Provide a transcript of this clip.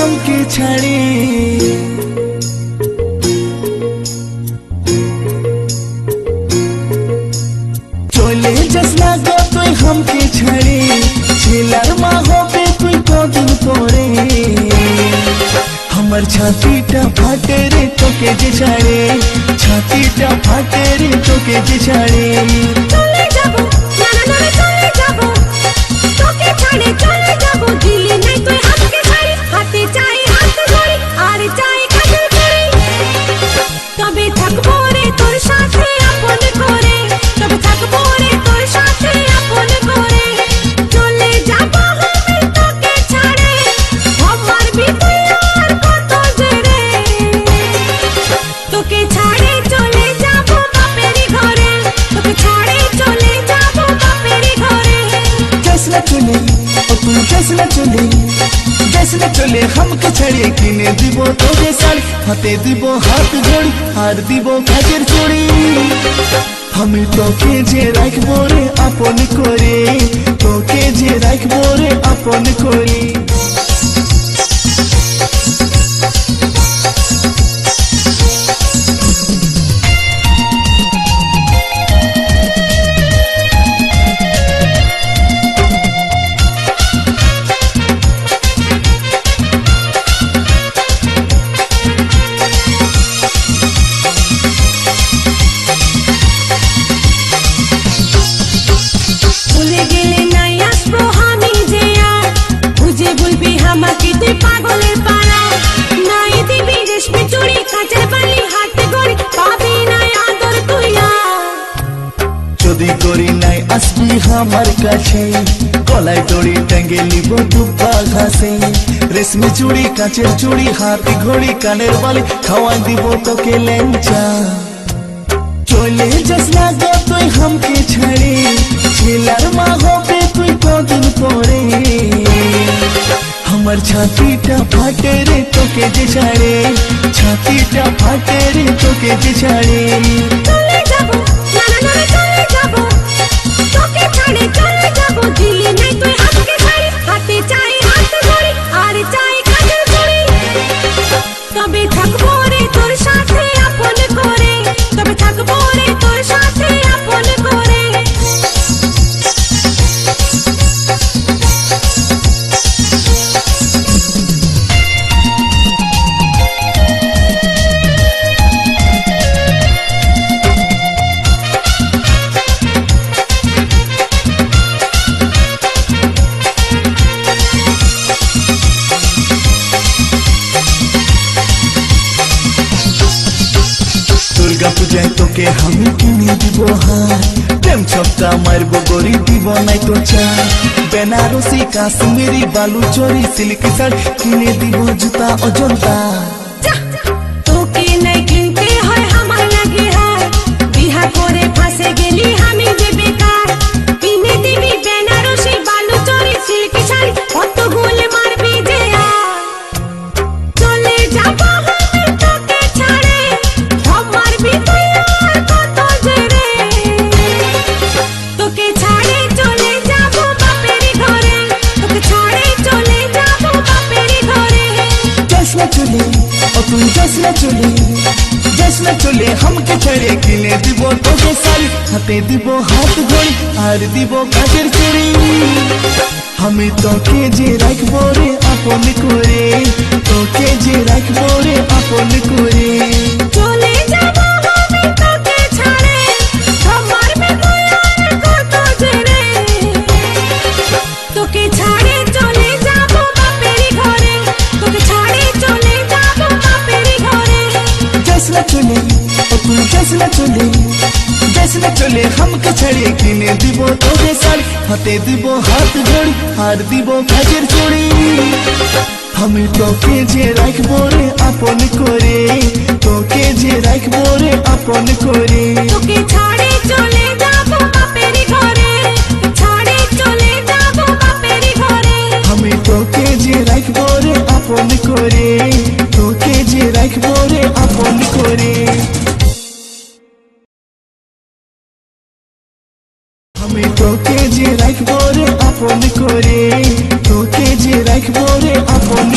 हमके छाड़ी चले जसना गो तुई हमके छाड़ी छिलार मा होबे तुई कदिन परे हमर छातीटा फाटे रे तोके जे छाड़े छातीटा फाटे रे तोके जे छाड़े चले जाबो ना चले जाबो तोके छाड़े चले जाबो दिली नहीं तुई हमके छाड़ी हाथे चाই हाथ ধরি আর চাই কাজল করি তবে থাকবো রে তোর সাথে আপন করে তবে থাকবো রে তোর সাথে আপন করে চলে যাবো আমি তোকে ছাড়ে আমার ভিতরে আর কত জেরে তোকে ছাড়ে চলে যাবো বাপেরই ঘরে তোকে ছাড়ে চলে যাবো বাপেরই ঘরে जैसना चले ओ तू जैसना चले हमके छाड़े किने दिबो तोरे साड़ी हाथे दिबो हाथ जोड़ी हार दिबो काजेर चूड़ी हमें तोके जे राखबो रे आपन करे तोके जे राखबो रे आपन करे हमार काछे गलाय दড়ি টাঙ্গে নিব দুব্বা ঘাসে রেশমি চুড়ি কাচের চুড়ি হাতে ঘড়ি কানের বালি খাওয়াই দিব তোকে লেঞ্চা চলে যাসনা গো তুই हमके ছাড়ে ছিলার মা হবে তুই কদিন পরে हमर छातीटा फाटे रे तोके जे छाड़े छातीटा फाटे रे तोके जे छाड़े चले जाबो ना चले जाबो তোকে ছাড়ে চলে যাবো দিলি নাই তুই আমাকে ছাড়ি হাতে চাই হাত ধরি আর চাই কাজল করি তবে থাকবো রে তোর সাথে আপন করে তবে থাকবো রে তোর সাথে আপন করে दुर्गा पूजाय तोके हम किने দিব হার প্রেম ছক্কা মারবো গরি দিব নাই তো চা বেনারসি কাশ্মীরি বালু চরি সিল্ক শাড়ি কিনে দিব জুতা অজন্তা তোকে নাই কিনতে হয় আমার লাগে হার বিহা করে ফাঁসে গেলি আমি যে বেকার কিনে দিবি বেনারসি বালু চরি সিল্ক শাড়ি কত গোল মারবি যে আর চলে যাবো আমি তোকে ছাড়ে আমার ভিতরে আর কত জেরে তোকে ছাড়ে চলে যাবো বাপেরই ঘরে তোকে ছাড়ে চলে যাবো বাপেরই ঘরে जैसना चले ओ तू जैसना चले हमके छाड़े किने দিব তোকে শাড়ি হাতে দিব হাত ঘড়ি আর দিব কাচের চুড়ি আমি তোকে যে রাখবো রে আপন করে তোকে যে রাখবো রে আপন করে চলে যাবো আমি তোকে ছাড়ে আমার ভিতরে আর কত জেরে তোকে ছাড়ে চলে যাবো বাপেরই ঘরে তোকে ছাড়ে চলে যাবো বাপেরই ঘরে जैसना चले ओ तू जैसना चले हमके छाड़े किने দিব তোরে শাড়ি হাতে দিব হাত ঘড়ি আর দিব কাচের চুড়ি আমি তোকে যে রাখবো রে আপন করে তোকে যে রাখবো রে আপন করে তোকে ছাড়ে চলে যাবো বাপেরই ঘরে ছাড়ে চলে যাবো বাপেরই ঘরে আমি তোকে যে রাখবো রে আপন করে তোকে যে রাখবো রে আপন করে আমি তোকে যে রাখবো রে আপন করে তোকে যে রাখবো রে আপন